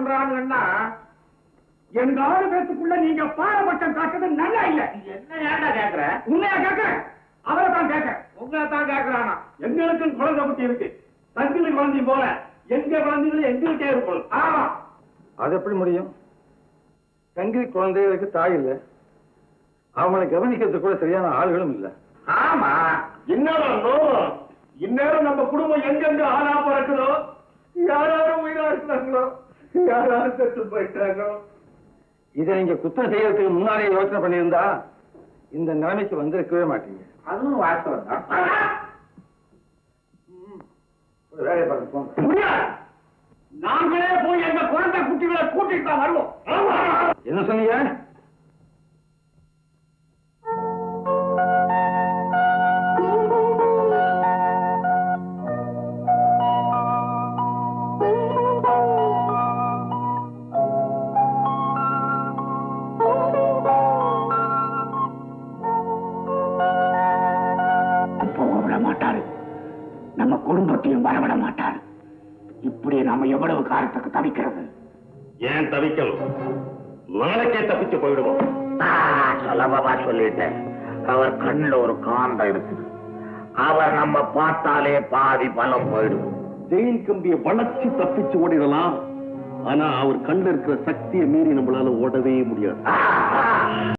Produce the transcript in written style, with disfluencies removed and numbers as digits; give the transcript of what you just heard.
சொல்றாங்கன்னா எங்க 6 பேத்துக்குள்ள நீங்க பாரபட்சம் காட்டுறது நல்லா இல்ல. என்ன ஏன்டா கேக்குற? உண்மையா கேக்குறேன். அவரை தான் கேட்க. உங்களை தான் கேட்கிறானா? எங்களுக்கும் குழந்தை குட்டி இருக்கு. தங்கிலி குழந்தை போல எங்க குழந்தைகளும் எங்களுக்கே இருக்கணும். ஆமா, அது எப்படி முடியும்? தங்கிலி குழந்தைகளுக்கு தாய் இல்லை, அவங்களை கவனிக்கிறதுக்கு கூட சரியான ஆளுகளும் இல்லை. ஆமா, இந்நேரம் நம்ம குடும்பம் எங்கெங்க ஆளா பிறக்குதோ, யாராரும் உயிரா இருக்கிறாங்களோ, யாராரும் செத்து போயிட்டாங்களோ. இதை நீங்க குற்றம் செய்யறதுக்கு முன்னாலே யோசனை பண்ணியிருந்தா இந்த நிலைமைக்கு வந்திருக்கவே மாட்டீங்க. அதுவும் வாஸ்தவம் தான். வேலையை பார்க்க போங்க. முடியாது, நாங்களே போய் எங்க குழந்தை குட்டிகளை கூட்டிட்டு தான் வருவோம். என்ன சொன்னீங்க? நம்ம குடும்பத்தையும் வரவிட மாட்டார். இப்படி நம்ம எவ்வளவு காலத்துக்கு தவிக்கிறது? ஏன் தவிக்கணும்? நாளைக்கே தப்பிச்சு போயிடுவோம். சுலபமா சொல்லிட்டேன். அவர் கண்ணுல ஒரு காந்தம் இருக்கு. அவர் நம்ம பார்த்தாலே பாதி பலம் போயிடும். ஜெயின் கம்பியை வளர்ச்சி தப்பிச்சு ஓடிடலாம், ஆனா அவர் கண்ணுல இருக்கிற சக்தியை மீறி நம்மளால ஓடவே முடியாது.